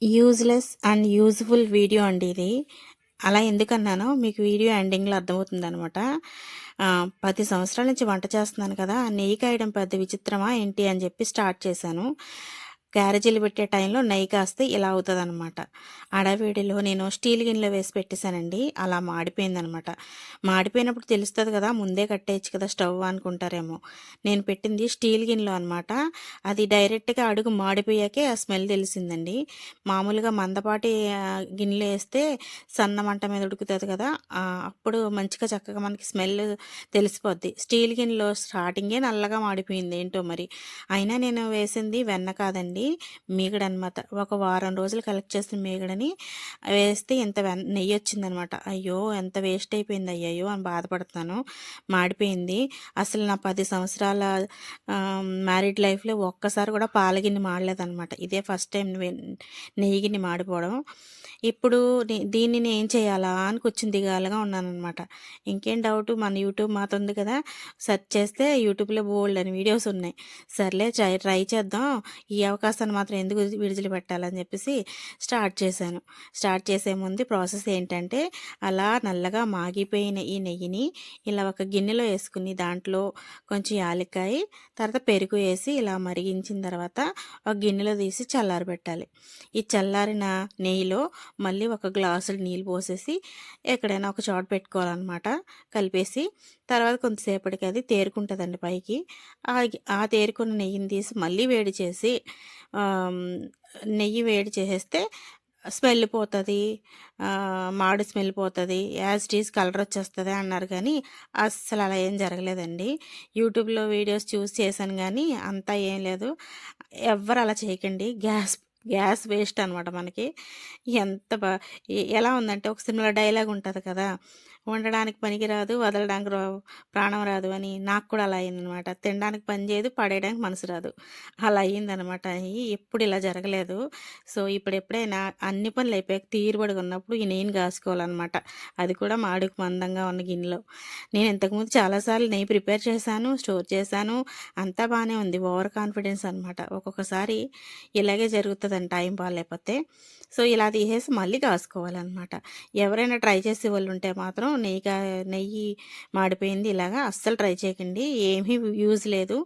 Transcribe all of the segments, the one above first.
Useless and useful video అండి ఇది. అలా ఎందుకన్నానో మీకు వీడియో ఎండింగ్‌లో అర్థమవుతుందనమాట. 10 సంవత్సరాల నుంచి వంట చేస్తున్నాను కదా! నెయ్యి కాయడం పెద్ద విచిత్రమా ఏంటి అని చెప్పి స్టార్ట్ చేశాను. క్యారేజీలు పెట్టే టైంలో నెయ్యి కాస్తే ఇలా అవుతదనమాట. హడావిడిలో నేను స్టీల్ గిన్నెలో వేసి పెట్టేసానండి. అలా మాడిపోయిందనమాట. మాడిపోయినప్పుడు తెలుస్తది కదా! ముందే కట్టేయొచ్చు కదా స్టవ్ అనుకుంటారేమో. నేను పెట్టింది స్టీల్ గిన్నెలో అనమాట. అది డైరెక్ట్‌గా అడుగు మాడిపోయాకే ఆ స్మెల్ తెలిసిందండి. మామూలుగా మందపాటి గిన్నెలో ఏస్తే సన్న మంట మీద ఉడుకుతది కదా! అప్పుడు మంచిగా చక్కగా మనకి స్మెల్ తెలిసిపోద్ది. స్టీల్ గిన్నెలో స్టార్టింగే నల్లగా మాడిపోయింది ఏంటో మరి. అయినా నేను వేసింది వెన్న కాదండి, మీగడనమాట. ఒక వారం రోజులు కలెక్ట్ చేసిన మీగడని వేస్తే ఇంత నెయ్యొచ్చిందనమాట. అయ్యో! ఎంత వేస్ట్ అయిపోయింది అయ్యయ్యో! అని బాధపడుతున్నాను. మాడిపోయింది. అసలు నా 10 సంవత్సరాల మ్యారీడ్ లైఫ్‌లో ఒక్కసారి కూడా పాల గిన్నె మాడలేదనమాట. ఇదే ఫస్ట్ టైం నెయ్యి గిన్నె మాడిపోవడం. ఇప్పుడు దీన్ని నేనేం చేయాలా అని కూర్చొని దిగాలుగా ఉన్నాననమాట. ఇంకేం డౌటు, మన యూట్యూబ్ మాత ఉంది కదా! సెర్చ్ చేస్తే యూట్యూబ్‌లో బోలెడన్ని వీడియోస్ ఉన్నాయి. సర్లే ట్రై చేద్దాం. ఈ అవకాశాన్ని మాత్రం ఎందుకు విడిచిపెట్టాలని చెప్పేసి స్టార్ట్ చేశాను. స్టార్ట్ చేసే ముందు ప్రాసెస్ ఏంటంటే, అలా నల్లగా మాగిపోయిన ఈ నెయ్యిని ఇలా ఒక గిన్నెలో వేసుకుని దాంట్లో కొంచెం యాలక్కాయ, తర్వాత పెరుగు వేసి ఇలా మరిగించిన తర్వాత ఒక గిన్నెలో తీసి చల్లారబెట్టాలి. ఈ చల్లారిన నెయ్యిలో మళ్ళీ ఒక గ్లాసుడు నీళ్ళు పోసేసి ఎక్కడైనా ఒక చోట పెట్టుకోవాలన్నమాట కలిపేసి. తర్వాత కొంతసేపటికి అది తేరుకుంటుందండి పైకి. ఆ తేరుకున్న నెయ్యిని తీసి మళ్ళీ వేడి చేసి నెయ్యి వేడి చేసేస్తే స్మెల్ పోతుంది, మాడు స్మెల్ పోతుంది, యాజ్ ఇట్ ఈజ్ కలర్ వచ్చేస్తుంది అన్నారు. కానీ అస్సలు అలా ఏం జరగలేదండి. యూట్యూబ్లో వీడియోస్ చూసి చేశాను కానీ అంతా ఏం లేదు. ఎవ్వరు అలా చేయకండి. గ్యాస్ వేస్ట్ అనమాట మనకి. ఎంత ఎలా ఉందంటే ఒక సినిమాలో డైలాగ్ ఉంటుంది కదా, వండడానికి పనికి రాదు, వదలడానికి ప్రాణం రాదు అని. నాకు కూడా అలా అయిందనమాట. తినడానికి పని చేయదు, పడేయడానికి మనసు రాదు. అలా అయ్యిందనమాట. ఎప్పుడు ఇలా జరగలేదు. సో ఇప్పుడు ఎప్పుడైనా అన్ని పనులు అయిపోయాక తీరుబడిగా ఉన్నప్పుడు ఈ నెయ్యిని కాసుకోవాలన్నమాట. అది కూడా మాడుకు మందంగా ఉన్న గిన్నెలో. నేను ఇంతకుముందు చాలాసార్లు నెయ్యి ప్రిపేర్ చేశాను, స్టోర్ చేశాను, అంతా బాగానే ఉంది. ఓవర్ కాన్ఫిడెన్స్ అనమాట. ఒక్కొక్కసారి ఇలాగే జరుగుతుందండి టైం బాగాలేకపోతే. సో ఇలా తీసేసి మళ్ళీ కాసుకోవాలన్నమాట. ఎవరైనా ట్రై చేసే వాళ్ళు ఉంటే మాత్రం నెయ్యి మాడిపోయింది ఇలాగా అస్సలు ట్రై చేయకండి. ఏమీ యూజ్ లేదు.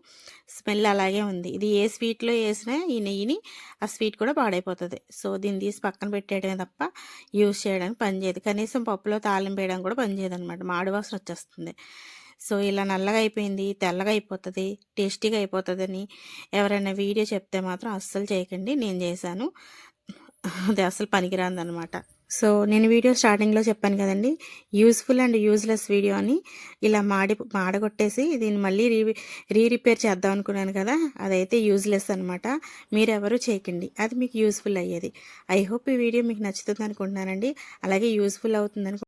స్మెల్ అలాగే ఉంది. ఇది ఏ స్వీట్లో వేసినా ఈ నెయ్యిని ఆ స్వీట్ కూడా పాడైపోతుంది. సో దీన్ని తీసి పక్కన పెట్టేయడమే తప్ప యూజ్ చేయడానికి పనిచేయదు. కనీసం పప్పులో తాలింపు వేయడానికి కూడా పనిచేయదనమాట. మాడు వాసన వచ్చేస్తుంది. సో ఇలా నల్లగా అయిపోయింది, తెల్లగా అయిపోతుంది, టేస్టీగా అయిపోతుందని ఎవరైనా వీడియో చెప్తే మాత్రం అస్సలు చేయకండి. నేను చేశాను. అది అసలు పనికిరాందనమాట. సో నేను వీడియో స్టార్టింగ్లో చెప్పాను కదండి, యూజ్ఫుల్ అండ్ యూజ్లెస్ వీడియో అని. ఇలా మాడగొట్టేసి దీన్ని మళ్ళీ రిపేర్ చేద్దాం అనుకున్నాను కదా, అదైతే యూజ్లెస్ అనమాట. మీరెవరూ చేయకండి, అది మీకు యూజ్ఫుల్ అయ్యేది. ఐ హోప్ ఈ వీడియో మీకు నచ్చుతుంది అనుకుంటున్నానండి. అలాగే యూజ్ఫుల్ అవుతుందని